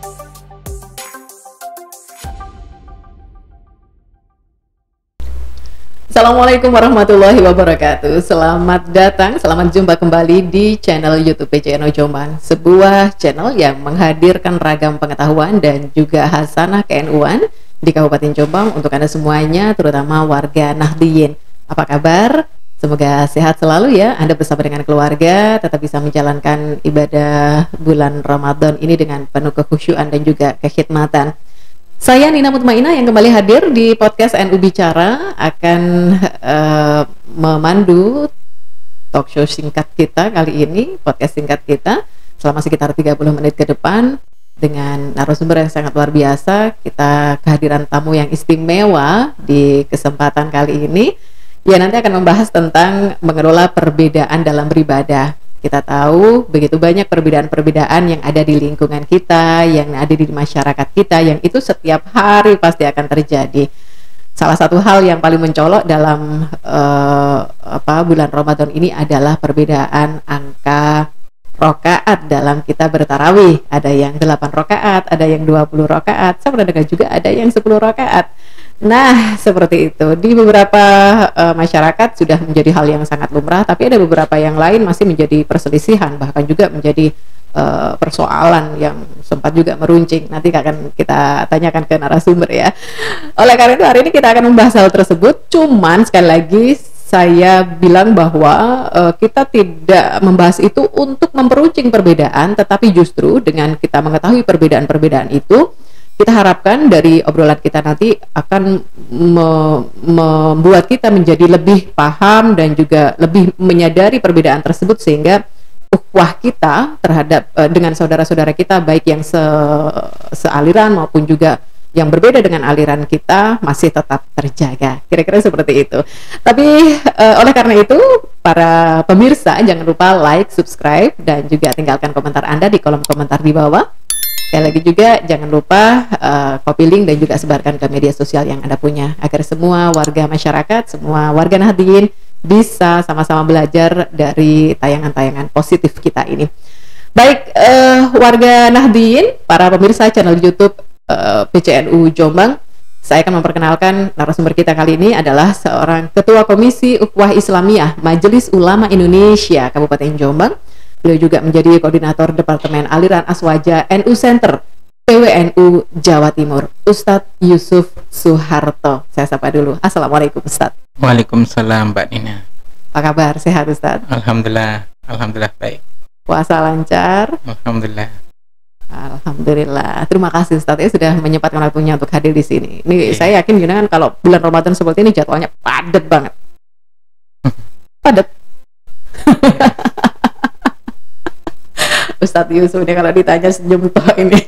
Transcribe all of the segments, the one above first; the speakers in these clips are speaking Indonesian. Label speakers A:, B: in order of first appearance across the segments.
A: Assalamualaikum warahmatullahi wabarakatuh. Selamat datang, selamat jumpa kembali di channel YouTube PCNU Jombang, sebuah channel yang menghadirkan ragam pengetahuan dan juga hasanah KNU-an di Kabupaten Jombang untuk Anda semuanya, terutama warga Nahdliyin. Apa kabar? Semoga sehat selalu ya. Anda bersama dengan keluarga tetap bisa menjalankan ibadah bulan Ramadan ini dengan penuh kekhusyuan dan juga kekhidmatan. Saya Nina Mutmainah yang kembali hadir di podcast NU Bicara akan memandu talk show singkat kita kali ini, podcast singkat kita selama sekitar 30 menit ke depan dengan narasumber yang sangat luar biasa. Kita kehadiran tamu yang istimewa di kesempatan kali ini yang nanti akan membahas tentang mengelola perbedaan dalam beribadah. Kita tahu begitu banyak perbedaan-perbedaan yang ada di lingkungan kita, yang ada di masyarakat kita, yang itu setiap hari pasti akan terjadi. Salah satu hal yang paling mencolok dalam bulan Ramadan ini adalah perbedaan angka rakaat dalam kita bertarawih. Ada yang 8 rakaat, ada yang 20 rakaat, saya pernah dengar juga ada yang 10 rakaat. Nah, seperti itu. Di beberapa masyarakat sudah menjadi hal yang sangat lumrah, tapi ada beberapa yang lain masih menjadi perselisihan, bahkan juga menjadi persoalan yang sempat juga meruncing. Nanti akan kita tanyakan ke narasumber ya. Oleh karena itu hari ini kita akan membahas hal tersebut. Cuman sekali lagi saya bilang bahwa kita tidak membahas itu untuk memperuncing perbedaan, tetapi justru dengan kita mengetahui perbedaan-perbedaan itu, kita harapkan dari obrolan kita nanti akan membuat kita menjadi lebih paham dan juga lebih menyadari perbedaan tersebut, sehingga ukhuwah kita terhadap dengan saudara-saudara kita, baik yang sealiran maupun juga yang berbeda dengan aliran kita, masih tetap terjaga. Kira-kira seperti itu. Tapi oleh karena itu, para pemirsa jangan lupa like, subscribe, dan juga tinggalkan komentar Anda di kolom komentar di bawah. Sekali lagi juga jangan lupa copy link dan juga sebarkan ke media sosial yang Anda punya, agar semua warga masyarakat, semua warga Nahdliyin bisa sama-sama belajar dari tayangan-tayangan positif kita ini. Baik, warga Nahdliyin, para pemirsa channel YouTube PCNU Jombang, saya akan memperkenalkan narasumber kita kali ini adalah seorang Ketua Komisi Ukhuwah Islamiyah Majelis Ulama Indonesia Kabupaten Jombang. Beliau juga menjadi koordinator Departemen Aliran Aswaja NU Center PWNU Jawa Timur, Ustadz Yusuf Suharto. Saya sapa dulu. Assalamualaikum Ustadz.
B: Waalaikumsalam Mbak Nina.
A: Apa kabar? Sehat Ustadz?
B: Alhamdulillah, alhamdulillah baik.
A: Puasa lancar?
B: Alhamdulillah.
A: Alhamdulillah. Terima kasih Ustadz ya sudah menyempatkan waktunya untuk hadir di sini. Ini saya yakin kan kalau bulan Ramadan seperti ini jadwalnya padat banget. Padat. Ustadz Yusuf ini kalau ditanya senyum toh ini.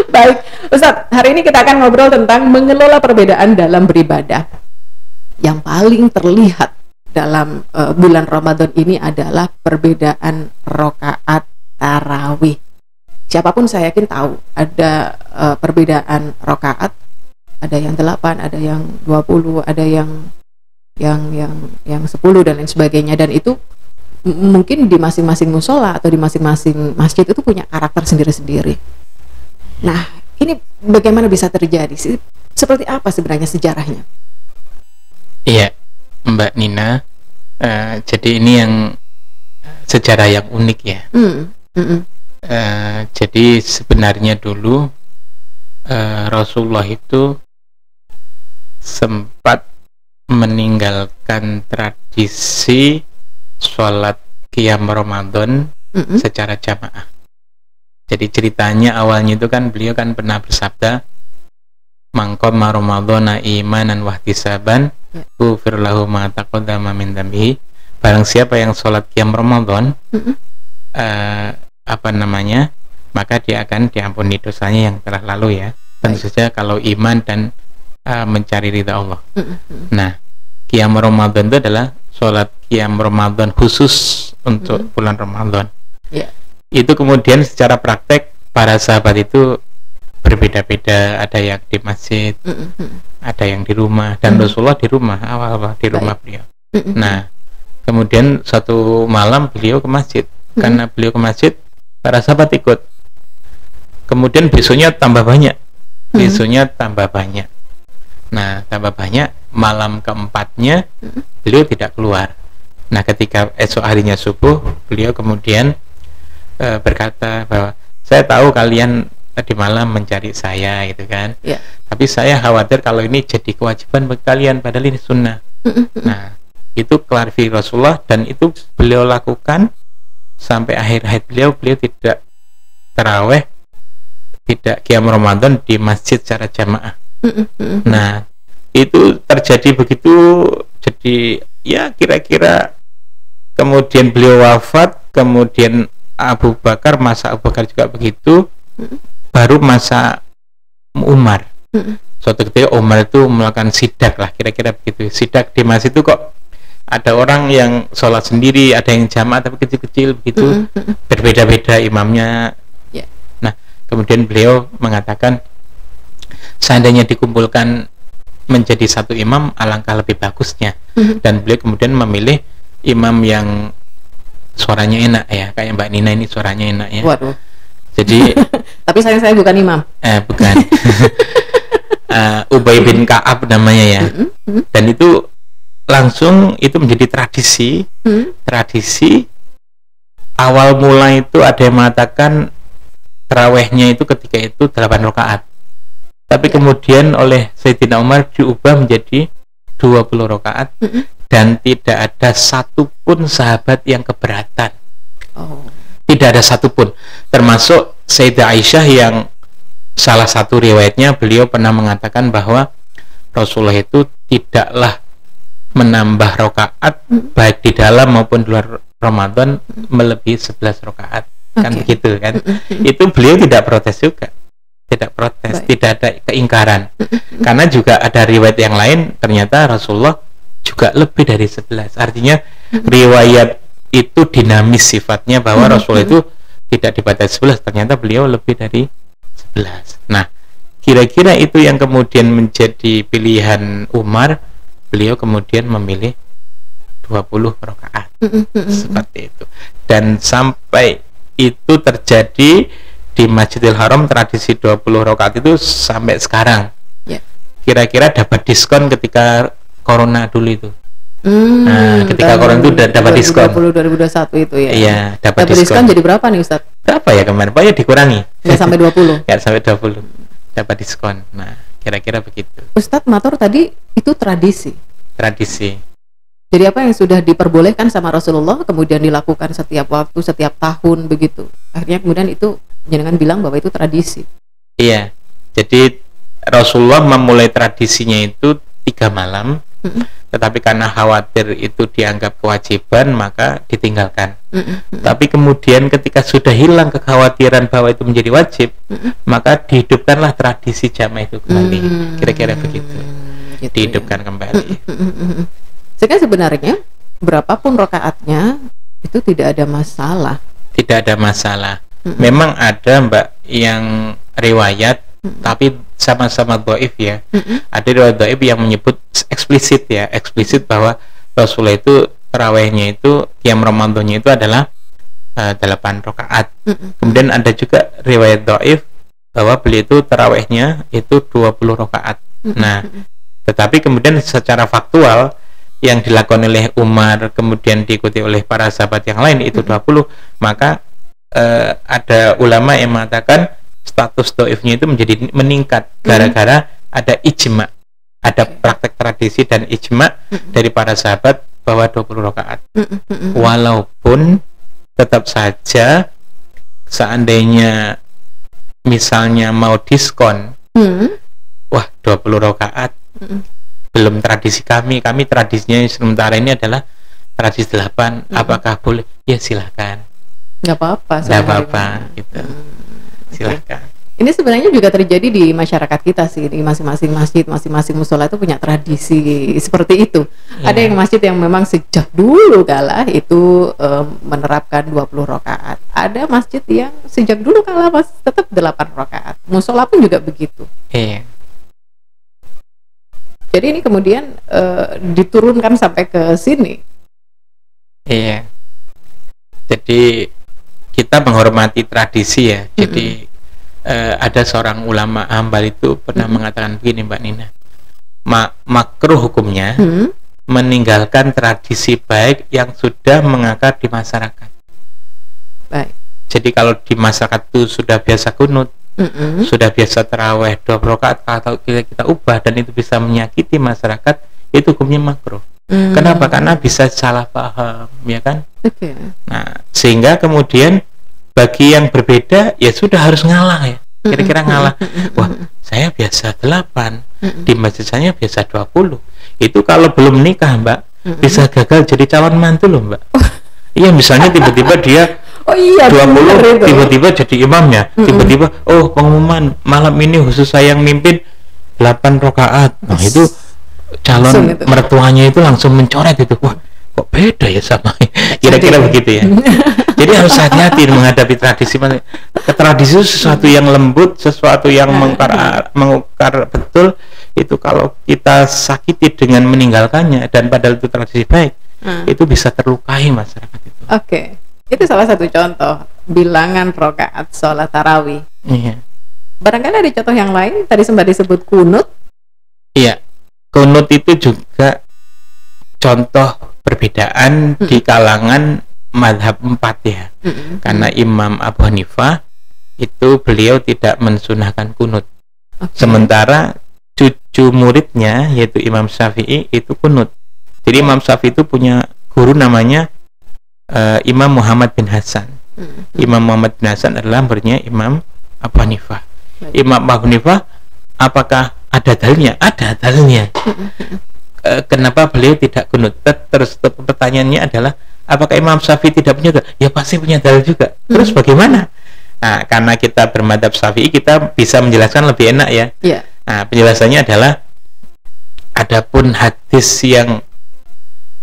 A: Baik, Ustadz, hari ini kita akan ngobrol tentang mengelola perbedaan dalam beribadah. Yang paling terlihat dalam bulan Ramadan ini adalah perbedaan rakaat tarawih. Siapapun saya yakin tahu ada perbedaan rakaat, ada yang 8, ada yang 20, ada yang 10 dan lain sebagainya, dan itu mungkin di masing-masing musola atau di masing-masing masjid itu punya karakter sendiri-sendiri. Nah, ini bagaimana bisa terjadi? Seperti apa sebenarnya sejarahnya?
B: Iya, Mbak Nina. Jadi ini yang sejarah yang unik ya. Jadi sebenarnya dulu Rasulullah itu sempat meninggalkan tradisi sholat qiyam Ramadan secara jamaah. Jadi ceritanya awalnya itu kan beliau kan pernah bersabda, mangqama Ramadhana imanan wahtisaban ghufir lahu ma taqaddama min dhanbihi. Barang siapa yang sholat qiyam Ramadan maka dia akan diampuni dosanya yang telah lalu ya. Tentu saja kalau iman dan mencari ridha Allah. Nah, qiyam Ramadan itu adalah sholat qiyam Ramadan khusus untuk bulan Ramadan. Itu kemudian secara praktek para sahabat itu berbeda-beda, ada yang di masjid, ada yang di rumah, dan Rasulullah di rumah, awal-awal di rumah beliau. Nah, kemudian satu malam beliau ke masjid. Karena beliau ke masjid, para sahabat ikut. Kemudian besoknya tambah banyak. Besoknya tambah banyak. Nah, tambah banyak, malam keempatnya beliau tidak keluar. Nah, ketika esok harinya subuh, beliau kemudian berkata bahwa saya tahu kalian tadi malam mencari saya gitu kan. Tapi saya khawatir kalau ini jadi kewajiban bagi kalian, padahal ini sunnah. Nah, itu klarifikasi Rasulullah, dan itu beliau lakukan sampai akhir hayat beliau tidak taraweh, tidak qiyam Ramadan di masjid secara jamaah. Nah, itu terjadi begitu. Jadi ya kira-kira kemudian beliau wafat, kemudian masa Abu Bakar juga begitu, baru masa Umar. Suatu ketika Umar itu melakukan sidak lah, kira-kira begitu. Sidak di masjid itu kok ada orang yang sholat sendiri, ada yang jamaah tapi kecil-kecil begitu, berbeda-beda imamnya. Nah, kemudian beliau mengatakan seandainya dikumpulkan menjadi satu imam alangkah lebih bagusnya. Dan beliau kemudian memilih imam yang suaranya enak ya, kayak Mbak Nina ini suaranya enak ya.
A: Waduh.
B: Jadi
A: tapi saya bukan imam.
B: Bukan. Ubay bin Ka'ab namanya ya. Dan itu langsung itu menjadi tradisi. Tradisi awal mula itu ada yang mengatakan tarawehnya itu ketika itu 8 rakaat. Tapi kemudian oleh Sayyidina Umar diubah menjadi 20 rakaat, dan tidak ada satupun sahabat yang keberatan. Tidak ada satupun, termasuk Sayyidah Aisyah yang salah satu riwayatnya beliau pernah mengatakan bahwa Rasulullah itu tidaklah menambah rakaat baik di dalam maupun di luar Ramadan melebihi 11 rakaat. Kan begitu kan. Itu beliau tidak protes juga. Tidak protes, tidak ada keingkaran. Karena juga ada riwayat yang lain, ternyata Rasulullah juga lebih dari 11. Artinya riwayat itu dinamis sifatnya, bahwa Rasulullah itu tidak dibatasi 11, ternyata beliau lebih dari 11. Nah, kira-kira itu yang kemudian menjadi pilihan Umar. Beliau kemudian memilih 20 rakaat. Seperti itu. Dan sampai itu terjadi di Masjidil Haram, tradisi 20 rakaat itu sampai sekarang. Kira-kira dapat diskon ketika Corona dulu itu. Nah, ketika Corona itu dapat diskon.
A: 2021 itu ya.
B: Iya, dapat diskon.
A: Jadi berapa nih Ustaz?
B: Berapa ya kemarin? Pokoknya dikurangi.
A: Nggak sampai 20.
B: Nggak sampai 20. Dapat diskon. Nah, kira-kira begitu.
A: Ustadz matur tadi itu tradisi.
B: Tradisi.
A: Jadi apa yang sudah diperbolehkan sama Rasulullah kemudian dilakukan setiap waktu, setiap tahun begitu. Akhirnya kemudian itu jangan bilang bahwa itu tradisi. Iya.
B: Jadi Rasulullah memulai tradisinya itu 3 malam. Tetapi karena khawatir itu dianggap kewajiban, maka ditinggalkan. Tapi kemudian ketika sudah hilang kekhawatiran bahwa itu menjadi wajib, maka dihidupkanlah tradisi jamaah itu kembali. Kira-kira begitu. Gitu, dihidupkan kembali.
A: Sehingga sebenarnya berapapun rakaatnya itu tidak ada masalah.
B: Tidak ada masalah. Memang ada Mbak yang riwayat tapi sama-sama dhaif ya. Ada riwayat dhaif yang menyebut eksplisit ya, eksplisit bahwa Rasulullah itu tarawihnya itu qiyam Ramadannya itu adalah 8 rakaat. Kemudian ada juga riwayat dhaif bahwa beliau itu tarawihnya itu 20 rakaat. Nah, tetapi kemudian secara faktual yang dilakukan oleh Umar kemudian diikuti oleh para sahabat yang lain itu 20, maka ada ulama yang mengatakan status dhaifnya itu menjadi meningkat gara-gara ada ijma, ada praktek tradisi dan ijma dari para sahabat bahwa 20 rakaat. Walaupun tetap saja seandainya misalnya mau diskon, wah 20 rakaat belum tradisi kami tradisinya sementara ini adalah tradisi 8, apakah boleh? Ya silahkan,
A: nggak apa-apa,
B: gitu. Silahkan.
A: Ini sebenarnya juga terjadi di masyarakat kita sih, di masing-masing masjid, masing-masing musola itu punya tradisi seperti itu. Ada yang masjid yang memang sejak dulu kala itu menerapkan 20 rakaat. Ada masjid yang sejak dulu kala tetap 8 rakaat. Musola pun juga begitu. Jadi ini kemudian diturunkan sampai ke sini. Jadi
B: kita menghormati tradisi ya. Jadi ada seorang ulama Hambali itu pernah mengatakan begini, Mbak Nina, makruh hukumnya meninggalkan tradisi baik yang sudah mengakar di masyarakat.
A: Baik.
B: Jadi kalau di masyarakat itu sudah biasa kunut, sudah biasa taraweh 2 rakaat, atau kita ubah dan itu bisa menyakiti masyarakat, itu hukumnya makruh. Kenapa? Karena bisa salah paham, ya kan?
A: Okay.
B: Nah, sehingga kemudian bagi yang berbeda ya sudah harus ngalah ya. Kira-kira ngalah. Wah, saya biasa 8, di masjid saya biasa 20. Itu kalau belum nikah, Mbak, bisa gagal jadi calon mantu loh, Mbak. Iya, misalnya tiba-tiba dia 20 tiba-tiba jadi imamnya, tiba-tiba pengumuman malam ini khusus saya yang mimpin 8 rakaat. Nah, itu calon mertuanya itu langsung mencoret itu. Wah, kok beda ya sama kira-kira begitu ya. Jadi harus hati-hati menghadapi tradisi. Tradisi itu sesuatu yang lembut, sesuatu yang mengukar betul. Itu kalau kita sakiti dengan meninggalkannya, dan padahal itu tradisi baik, itu bisa terlukai masyarakat itu.
A: Oke. Itu salah satu contoh bilangan rakaat sholat tarawih.
B: Iya.
A: Barangkali ada contoh yang lain. Tadi sempat disebut kunut.
B: Iya, kunut itu juga contoh perbedaan di kalangan madhab 4 ya. Karena Imam Abu Hanifah itu beliau tidak mensunahkan kunut. Sementara cucu muridnya yaitu Imam Syafi'i itu kunut. Jadi Imam Syafi'i itu punya guru namanya Imam Muhammad bin Hasan. Imam Muhammad bin Hasan adalah muridnya Imam Abu Hanifah. Imam Abu Hanifah, apakah ada dalilnya? Ada dalilnya. Kenapa beliau tidak kunut? Terus pertanyaannya adalah, apakah Imam Syafi'i tidak punya dalil? Ya pasti punya dalil juga. Terus bagaimana? Nah, karena kita bermadhab Syafi'i, kita bisa menjelaskan lebih enak ya. Nah, penjelasannya adalah, adapun hadis yang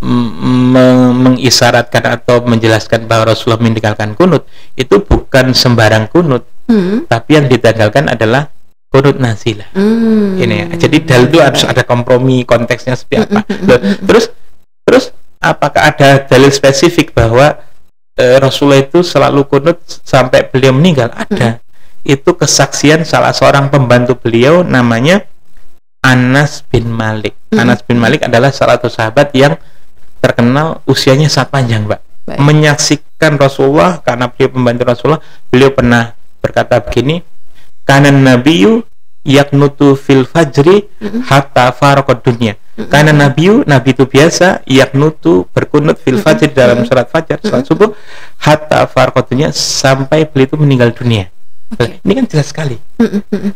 B: mengisyaratkan atau menjelaskan bahwa Rasulullah meninggalkan kunut, itu bukan sembarang kunut, tapi yang ditanggalkan adalah kunut nazilah. Ini ya. Jadi dalil itu harus ada kompromi, konteksnya seperti apa. Terus apakah ada dalil spesifik bahwa Rasulullah itu selalu kunut sampai beliau meninggal? Ada. Itu kesaksian salah seorang pembantu beliau namanya Anas bin Malik. Anas bin Malik adalah salah satu sahabat yang terkenal usianya sangat panjang, Mbak. Menyaksikan Rasulullah, karena beliau pembantu Rasulullah, beliau pernah berkata begini, kanan nabiyyu yaknutu fil fajri hatta faraqad dunya. Karena nabi itu biasa yaknutu berkunut fil fajri dalam salat fajar, salat subuh, hatta faraqad dunya, sampai beliau itu meninggal dunia. Ini kan jelas sekali.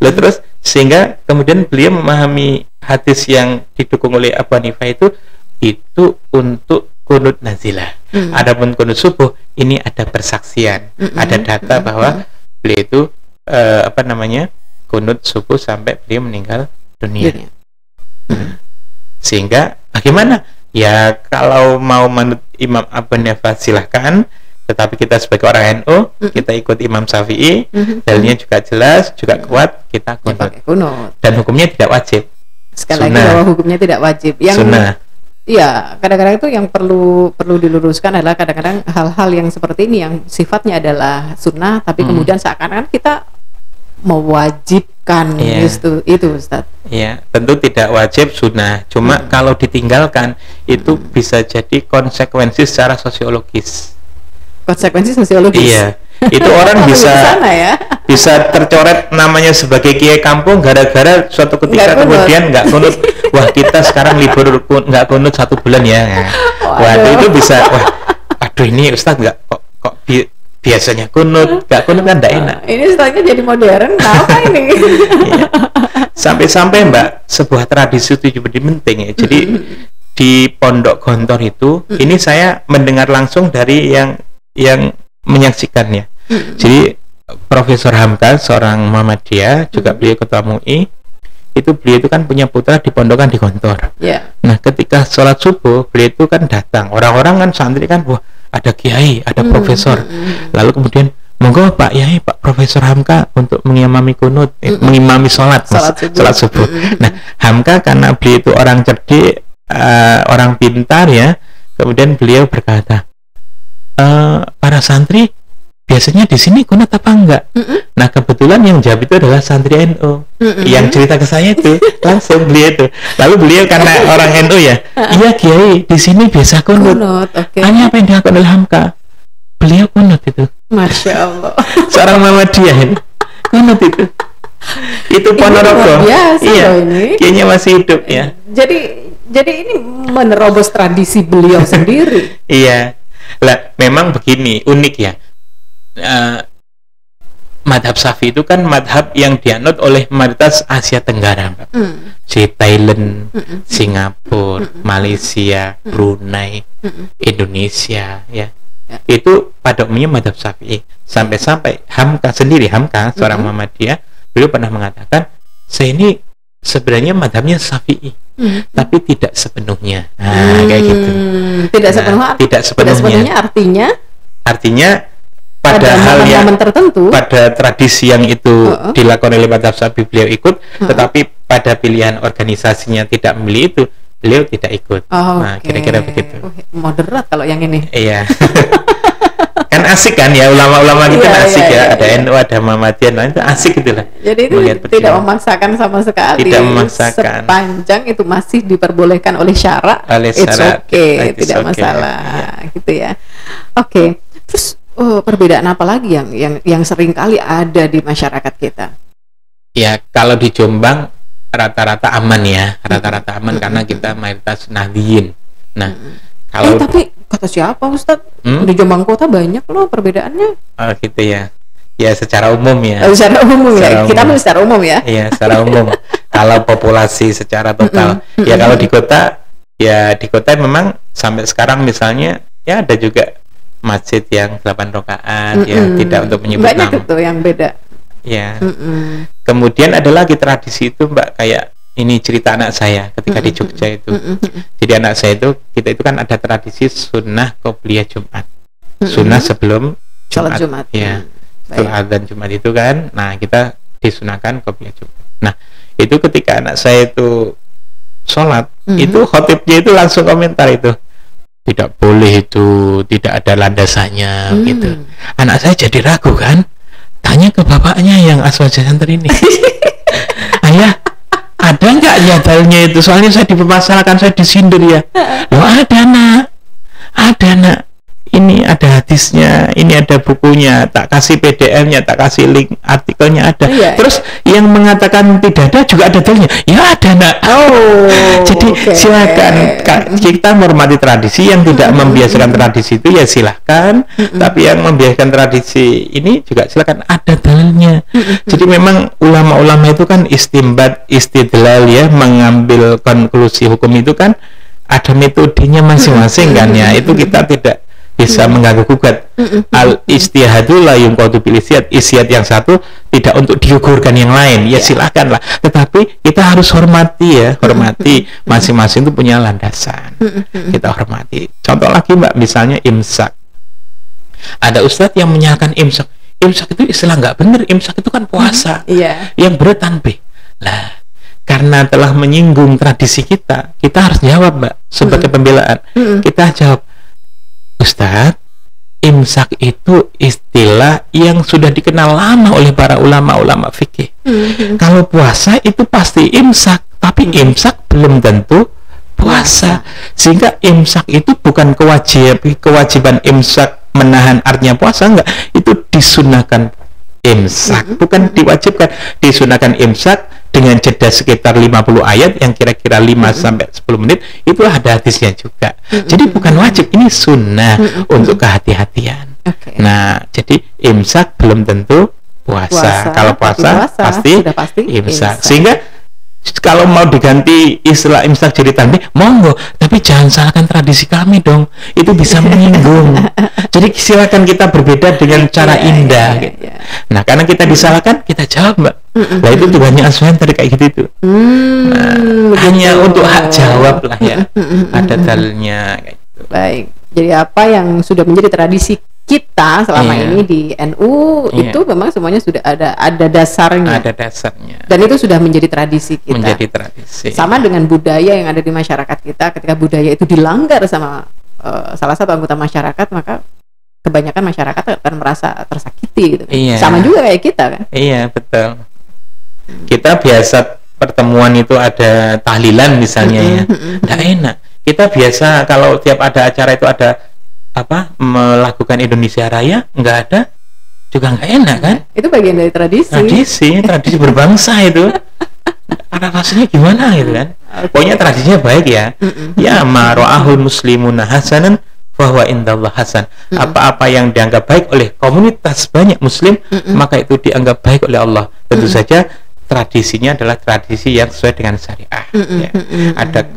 B: Lalu terus sehingga kemudian beliau memahami hadis yang didukung oleh Abu Hanifah itu untuk kunut nazilah. Adapun kunut subuh, ini ada persaksian, ada data bahwa beliau itu kunut subuh sampai beliau meninggal dunia. Sehingga bagaimana? Ya kalau mau menurut Imam Abu Hanifah silahkan, tetapi kita sebagai orang NU, kita ikut Imam Syafi'i, dalilnya juga jelas, juga kuat, kita kunut. Dan hukumnya tidak wajib.
A: Sekali lagi bahwa hukumnya tidak wajib. Yang
B: sunnah.
A: Iya, kadang-kadang itu yang perlu diluruskan adalah kadang-kadang hal-hal yang seperti ini yang sifatnya adalah sunnah, tapi kemudian seakan-akan kita mewajibkan itu, Ustaz. Iya,
B: tentu tidak wajib, sunnah. Cuma kalau ditinggalkan itu bisa jadi konsekuensi secara sosiologis.
A: Konsekuensi sosiologis.
B: Iya. Itu orang bisa tercoret namanya sebagai kiai kampung gara-gara suatu ketika kemudian nggak kunut. Wah, kita sekarang libur nggak kunut 1 bulan ya. Waduh, itu bisa. Aduh, ini Ustadz nggak kok biasanya kunut, nggak kunut kan nggak enak.
A: Ini Ustadznya jadi modern, apa ini?
B: Iya. Sampai-sampai Mbak, sebuah tradisi itu jadi penting ya. Jadi di Pondok Gontor itu, ini saya mendengar langsung dari yang menyaksikannya. Jadi Profesor Hamka, seorang Muhammadiyah, juga beliau ketua MUI, beliau itu kan punya putra di pondokan di Gontor. Nah, ketika sholat subuh, beliau itu kan datang. Orang-orang kan santri kan, wah ada kiai, ada profesor. Lalu kemudian, monggo Pak Yai, Pak Profesor Hamka untuk mengimami kunut, mengimami sholat subuh. Nah, Hamka karena beliau itu orang cerdik, orang pintar ya, kemudian beliau berkata, para santri biasanya di sini kunut apa enggak? Nah kebetulan yang jawab itu adalah santri NU yang cerita ke saya itu langsung beliau itu. Lalu beliau karena orang NU ya, iya Kiai di sini biasa kunut. Hanya apa yang dilakukan oleh Hamka? Beliau kunut itu.
A: Masya Allah.
B: Seorang Muhammadiyah itu kunut itu. Itu Ponorogo. Iya. Kayaknya masih hidup ya.
A: Jadi ini menerobos tradisi beliau sendiri.
B: Iya. Lah memang begini, unik ya. Madhab Syafi'i itu kan madhab yang dianut oleh mayoritas Asia Tenggara, si Thailand, Singapura, Malaysia, Brunei, Indonesia, ya. Itu pada umumnya madhab Syafi'i. Sampai-sampai Hamka sendiri, seorang Muhammadiyah, beliau pernah mengatakan, saya ini sebenarnya madhabnya Syafi'i, tapi tidak sepenuhnya. Nah, kayak gitu.
A: Tidak sepenuhnya artinya
B: pada hal yang
A: tertentu,
B: pada tradisi yang itu dilakukan oleh madhab Syafi'i beliau ikut, tetapi pada pilihan organisasinya tidak memilih itu, beliau tidak ikut. Nah, kira-kira begitu.
A: Moderat kalau yang ini.
B: Iya. Kan asik kan ya, ulama-ulama kita asik ya. Ada NU, ada Muhammadiyah, nah itu asik gitu lah.
A: Jadi itu tidak memaksakan sama sekali.
B: Tidak memaksakan.
A: Sepanjang itu masih diperbolehkan oleh syarak, tidak masalah, gitu ya. Oke. Terus perbedaan apa lagi yang sering kali ada di masyarakat kita?
B: Ya, kalau di Jombang rata-rata aman ya, karena kita mayoritas Nahdliyin. Nah, kalau
A: tapi kata siapa Ustadz? Di Jombang Kota banyak loh perbedaannya.
B: Oh gitu ya. Ya secara umum ya.
A: Secara umum ya. Kita ambil secara umum ya.
B: Iya, secara umum. Kalau populasi secara total, ya kalau di kota memang sampai sekarang misalnya ya ada juga masjid yang 8 rakaat ya, tidak untuk menyebut nama.
A: Banyak itu yang beda.
B: Ya. Kemudian ada lagi tradisi itu Mbak, kayak ini cerita anak saya ketika di Jogja itu. Jadi anak saya itu, kita itu kan ada tradisi sunnah qobliyah Jumat. Sunnah sebelum Jumat. Ya. Setelah adzan Jumat itu kan, nah kita disunahkan qobliyah Jumat. Nah, itu ketika anak saya itu sholat, itu khotibnya itu langsung komentar itu. Tidak boleh itu, tidak ada landasannya gitu. Anak saya jadi ragu kan, tanya ke bapaknya yang Aswaja Center ini. Ayah, ada nggak ya dalilnya itu? Soalnya saya dipermasalahkan, saya disindir ya. Loh ada nak. Ini ada hadisnya, ini ada bukunya, tak kasih PDF-nya, tak kasih link artikelnya ada. Terus yang mengatakan tidak ada juga ada dalilnya. Ya ada nak. Jadi silakan, kita menghormati tradisi. Yang tidak membiasakan tradisi itu ya silahkan. Tapi yang membiasakan tradisi ini juga silakan, ada dalilnya. Jadi memang ulama-ulama itu kan istimbat, istidlal ya, mengambil konklusi hukum itu kan ada metodenya masing-masing kan ya. Itu kita tidak bisa mengganggu gugat. Al istihadu la yunqadu bil istihad. Istihad yang satu tidak untuk digugurkan yang lain. Ya silakan lah. Tetapi kita harus hormati ya, masing-masing itu punya landasan. Kita hormati. Contoh lagi Mbak, misalnya imsak. Ada ustadz yang menyalahkan imsak. Imsak itu istilah nggak benar. Imsak itu kan puasa. Yang berat tanbih. Lah, karena telah menyinggung tradisi kita harus jawab Mbak sebagai pembelaan. Kita jawab, Ustadz, imsak itu istilah yang sudah dikenal lama oleh para ulama-ulama fikih. Kalau puasa itu pasti imsak, tapi imsak belum tentu puasa. Sehingga imsak itu bukan kewajiban imsak menahan artinya puasa, enggak. Itu disunahkan imsak, bukan diwajibkan. Disunahkan imsak dengan jeda sekitar 50 ayat yang kira-kira 5-10 menit, itu ada hadisnya juga. Jadi bukan wajib, ini sunnah untuk kehati-hatian. Nah, jadi imsak belum tentu puasa. Kalau puasa pasti imsak. Sehingga kalau mau diganti istilah imsak jadi tanbih, monggo, tapi jangan salahkan tradisi kami dong. Itu bisa menyinggung. Jadi silakan kita berbeda dengan cara indah. Nah, karena kita disalahkan, kita jawab Mbak. Nah itu tugasnya Aswan tadi kayak gitu itu. Hanya untuk hak jawab lah ya. Ada dalilnya kayak gitu.
A: Baik. Jadi apa yang sudah menjadi tradisi kita selama ini di NU itu memang semuanya sudah ada dasarnya.
B: Ada dasarnya.
A: Dan itu sudah menjadi tradisi kita.
B: Menjadi tradisi.
A: Sama dengan budaya yang ada di masyarakat kita. Ketika budaya itu dilanggar sama salah satu anggota masyarakat, maka kebanyakan masyarakat akan merasa tersakiti gitu.
B: Iya.
A: Sama juga kayak kita kan.
B: Iya, betul. Kita biasa pertemuan itu ada tahlilan misalnya ya, nggak enak. Kita biasa kalau tiap ada acara itu ada melakukan Indonesia Raya, nggak ada juga nggak enak kan?
A: Itu bagian dari tradisi
B: berbangsa itu. Karena rasanya gimana gitu kan?
A: Okay.
B: Pokoknya tradisinya baik ya. Ya ma ra'ahul muslimuna hasanan bahwa indallah hasan. Apa-apa yang dianggap baik oleh komunitas banyak muslim, maka itu dianggap baik oleh Allah. Tentu saja tradisinya adalah tradisi yang sesuai dengan syariah. Ya.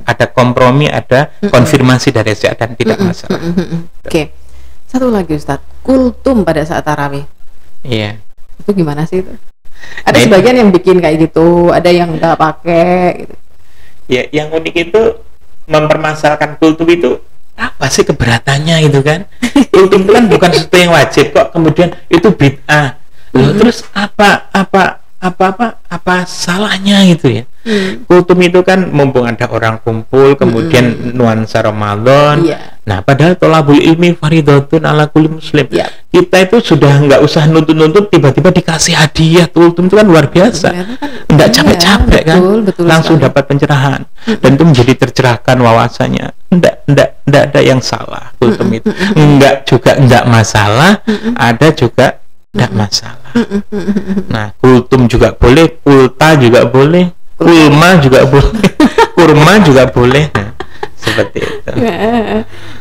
B: Ada kompromi, ada konfirmasi dari syariah dan tidak masalah.
A: Oke. Satu lagi Ustadz, kultum pada saat tarawih.
B: Iya.
A: Itu gimana sih itu? Ada sebagian yang bikin kayak gitu, ada yang nggak pakai gitu.
B: Ya, yang unik itu mempermasalahkan kultum itu apa sih keberatannya gitu kan? Kultum itu kan bukan sesuatu yang wajib kok, kemudian itu bid'ah. Terus apa salahnya gitu ya? Kultum itu kan mumpung ada orang kumpul, kemudian nuansa Ramadan. Nah, padahal tolabul ilmi fardhatun ala kulli muslim. Kita itu sudah nggak usah nuntut-nuntut, tiba-tiba dikasih hadiah. Kultum itu kan luar biasa. Nggak capek-capek kan?
A: Betul
B: langsung
A: sekali.
B: dapat pencerahan. Dan itu menjadi tercerahkan wawasannya. Nggak ada yang salah kultum itu. Nggak masalah, ada juga nggak masalah. Nah, kultum juga boleh, kulta juga boleh, kulma juga boleh, kurma juga boleh. Nah, seperti itu.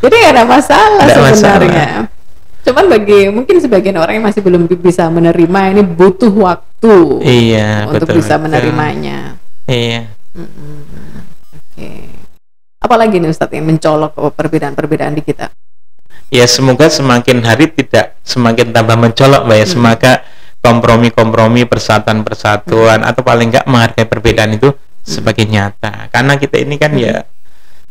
A: Jadi nggak ada masalah sebenarnya.
B: Masalah.
A: Cuman mungkin sebagian orang yang masih belum bisa menerima, ini butuh waktu.
B: Iya,
A: untuk bisa menerimanya.
B: Iya.
A: Oke. Apalagi nih Ustadz yang mencolok perbedaan-perbedaan di kita?
B: Ya, semoga semakin hari tidak semakin tambah mencolok, Mbak ya. Semoga kompromi-kompromi, persatuan atau paling enggak menghargai perbedaan itu sebagai nyata. Karena kita ini kan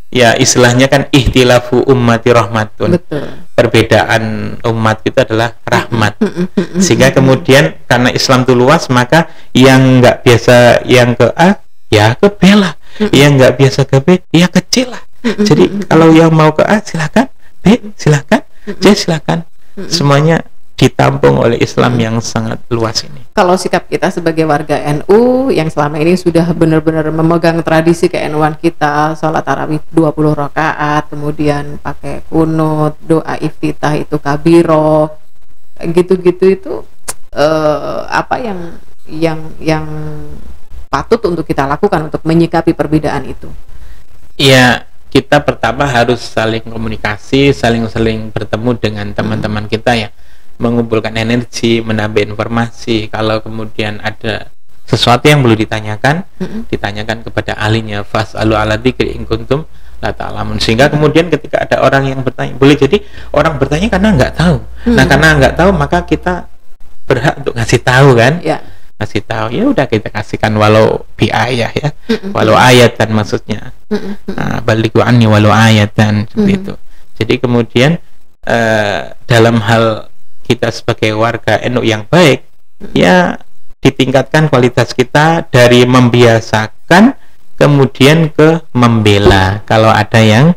B: ya istilahnya kan ihtilafu ummati rahmatun.
A: Betul.
B: Perbedaan umat kita adalah rahmat. Sehingga kemudian karena Islam itu luas, maka yang enggak biasa yang ke A ya ke B lah. Yang enggak biasa ke B ya ke C lah. Jadi kalau yang mau ke A silakan, B silakan, C silakan. Semuanya ditampung oleh Islam yang sangat luas ini.
A: Kalau sikap kita sebagai warga NU yang selama ini sudah benar-benar memegang tradisi ke-NU-an kita, sholat tarawih 20 rakaat, kemudian pakai kunut, doa iftitah itu kabiro, gitu-gitu itu apa yang patut untuk kita lakukan untuk menyikapi perbedaan itu?
B: Ya, kita pertama harus saling komunikasi, saling bertemu dengan teman-teman kita ya, mengumpulkan energi, menambah informasi. Kalau kemudian ada sesuatu yang perlu ditanyakan, ditanyakan kepada ahlinya. Fas'alu ala dzikri in kuntum la ta'lamun. Sehingga kemudian ketika ada orang yang bertanya, boleh jadi orang bertanya karena nggak tahu. Nah, karena nggak tahu maka kita berhak untuk ngasih tahu kan? Ngasih tahu, ya udah kita kasihkan walau bi ayat ya, walau ayatan maksudnya. Balighu anni walau ayatan seperti itu. Jadi kemudian dalam hal kita sebagai warga NU yang baik, ya ditingkatkan kualitas kita dari membiasakan kemudian ke membela kalau ada yang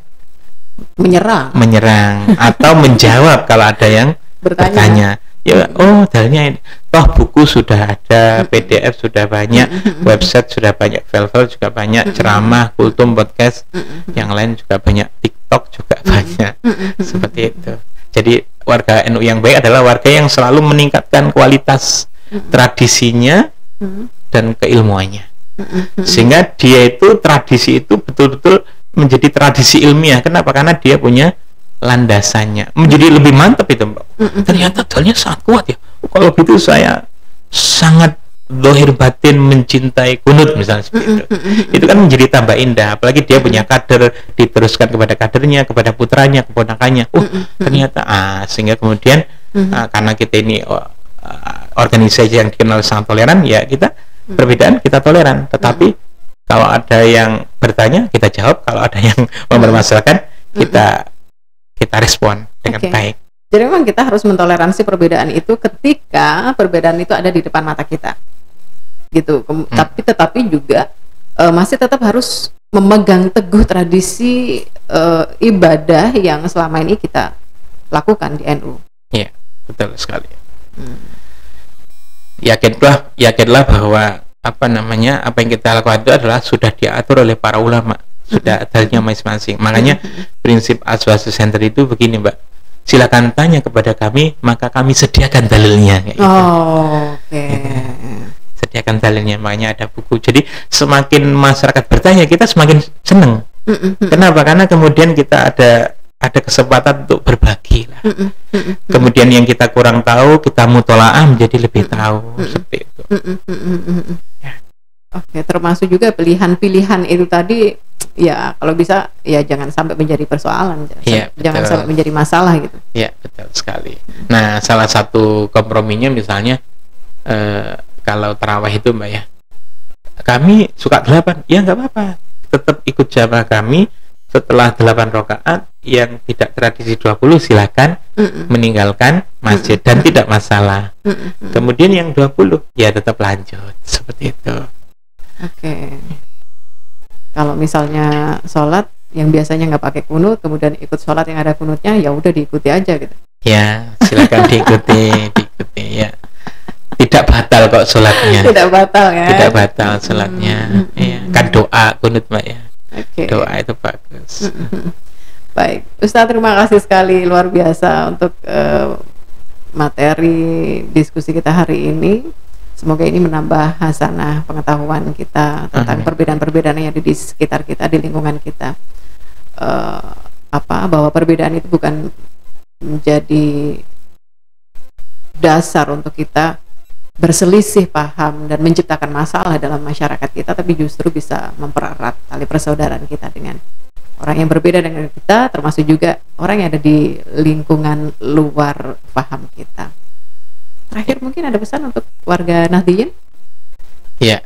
B: menyerang atau menjawab kalau ada yang bertanya. Ya, dalilnya ini. Toh buku sudah ada, PDF sudah banyak, website sudah banyak, Velvel juga banyak, ceramah, kultum, podcast, yang lain juga banyak, TikTok juga banyak. Seperti itu. Jadi warga NU yang baik adalah warga yang selalu meningkatkan kualitas tradisinya dan keilmuannya. Sehingga dia itu tradisi itu betul-betul menjadi tradisi ilmiah. Kenapa? Karena dia punya landasannya, menjadi lebih mantap itu, Mbak. Ternyata dalilnya sangat kuat ya. Kalau gitu saya sangat dohir batin mencintai kunut misalnya seperti itu. Itu kan menjadi tambah indah. Apalagi dia punya kader, diteruskan kepada kadernya, kepada putranya, keponakannya. Ternyata sehingga kemudian karena kita ini organisasi yang dikenal sangat toleran, ya kita perbedaan kita toleran. Tetapi kalau ada yang bertanya kita jawab, kalau ada yang mempermasalahkan kita respon dengan baik.
A: Jadi memang kita harus mentoleransi perbedaan itu ketika perbedaan itu ada di depan mata kita, gitu. Tetapi juga masih tetap harus memegang teguh tradisi ibadah yang selama ini kita lakukan di NU.
B: Ya, betul sekali. Yakinlah bahwa apa yang kita lakukan itu adalah sudah diatur oleh para ulama, sudah dalilnya masing-masing. Makanya prinsip Aswasu Center itu begini, Mbak. Silakan tanya kepada kami, maka kami sediakan dalilnya. Kayak gitu.
A: Oke.
B: Sediakan dalilnya, makanya ada buku. Jadi semakin masyarakat bertanya, kita semakin senang. Kenapa? Karena kemudian kita ada kesempatan untuk berbagi lah. Kemudian yang kita kurang tahu, kita mutolaah menjadi lebih tahu. Seperti itu. Ya.
A: Oke, termasuk juga pilihan-pilihan itu tadi, ya kalau bisa ya jangan sampai menjadi persoalan, jangan sampai menjadi masalah gitu.
B: Ya, betul sekali. Nah, salah satu komprominya misalnya kalau tarawih itu, Mbak ya, kami suka 8, ya nggak apa-apa, tetap ikut jamaah kami. Setelah 8 rakaat yang tidak tradisi 20, silakan meninggalkan masjid dan tidak masalah. Kemudian yang 20 ya tetap lanjut seperti itu.
A: Oke. Kalau misalnya sholat yang biasanya nggak pakai kunut, kemudian ikut sholat yang ada kunutnya, ya udah diikuti aja gitu.
B: Ya, silakan diikuti ya. Tidak batal kok sholatnya.
A: Tidak batal ya.
B: Tidak batal sholatnya. Ya, kan doa kunut, Mbak ya.
A: Okay.
B: Doa itu bagus.
A: Baik, Ustadz, terima kasih sekali, luar biasa untuk materi diskusi kita hari ini. Semoga ini menambah hasanah pengetahuan kita tentang perbedaan-perbedaan yang ada di sekitar kita, di lingkungan kita. Bahwa perbedaan itu bukan menjadi dasar untuk kita berselisih paham dan menciptakan masalah dalam masyarakat kita, tapi justru bisa mempererat tali persaudaraan kita dengan orang yang berbeda dengan kita, termasuk juga orang yang ada di lingkungan luar paham kita. Terakhir mungkin ada pesan untuk warga Nahdliyin?
B: Ya,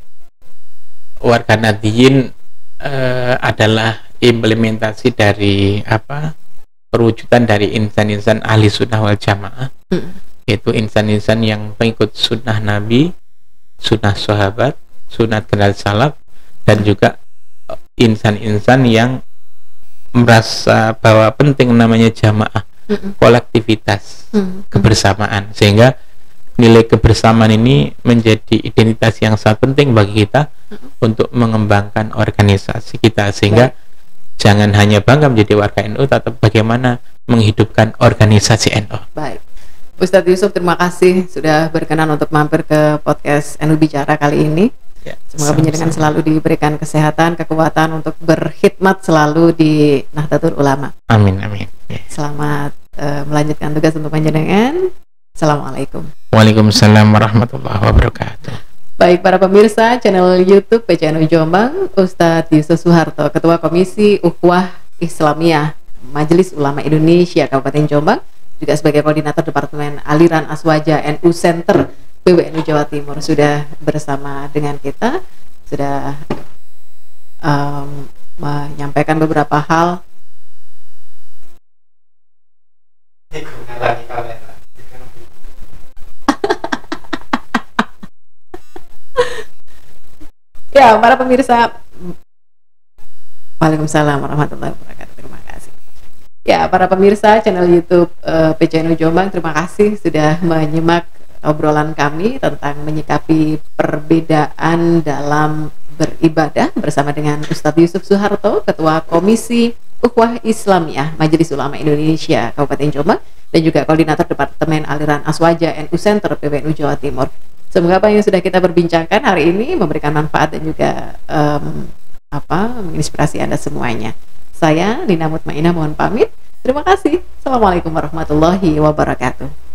B: warga Nahdliyin adalah implementasi dari perwujudan dari insan-insan ahli sunnah wal jamaah. Yaitu insan-insan yang pengikut sunnah Nabi, sunnah sahabat, sunnah generasi salaf, dan juga insan-insan yang merasa bahwa penting namanya jamaah, kolektivitas, kebersamaan, sehingga nilai kebersamaan ini menjadi identitas yang sangat penting bagi kita untuk mengembangkan organisasi kita, sehingga jangan hanya bangga menjadi warga NU, tapi bagaimana menghidupkan organisasi NU.
A: Baik, Ustadz Yusuf, terima kasih sudah berkenan untuk mampir ke podcast NU Bicara kali ini.
B: Ya,
A: semoga penjenengan selalu diberikan kesehatan, kekuatan untuk berkhidmat selalu di Nahdlatul Ulama.
B: Amin, amin. Ya.
A: Selamat melanjutkan tugas untuk penjenengan. Assalamualaikum.
B: Waalaikumsalam warahmatullahi wabarakatuh.
A: Baik, para pemirsa channel YouTube PCNU Jombang, Ustadz Yusuf Suharto, Ketua Komisi Ukhuwah Islamiyah Majelis Ulama Indonesia Kabupaten Jombang, juga sebagai koordinator Departemen Aliran Aswaja NU Center PWNU Jawa Timur, sudah bersama dengan kita, sudah menyampaikan beberapa hal. Ya, para pemirsa, waalaikumsalam warahmatullahi wabarakatuh. Terima kasih. Ya, para pemirsa channel YouTube PCNU Jombang, terima kasih sudah menyimak obrolan kami tentang menyikapi perbedaan dalam beribadah bersama dengan Ustadz Yusuf Suharto, Ketua Komisi Ukhuwah Islamiyah Majelis Ulama Indonesia Kabupaten Jombang, dan juga Koordinator Departemen Aliran Aswaja NU Center PWNU Jawa Timur. Semoga apa yang sudah kita berbincangkan hari ini memberikan manfaat dan juga menginspirasi Anda semuanya. Saya Nina Mutmainah mohon pamit. Terima kasih. Assalamualaikum warahmatullahi wabarakatuh.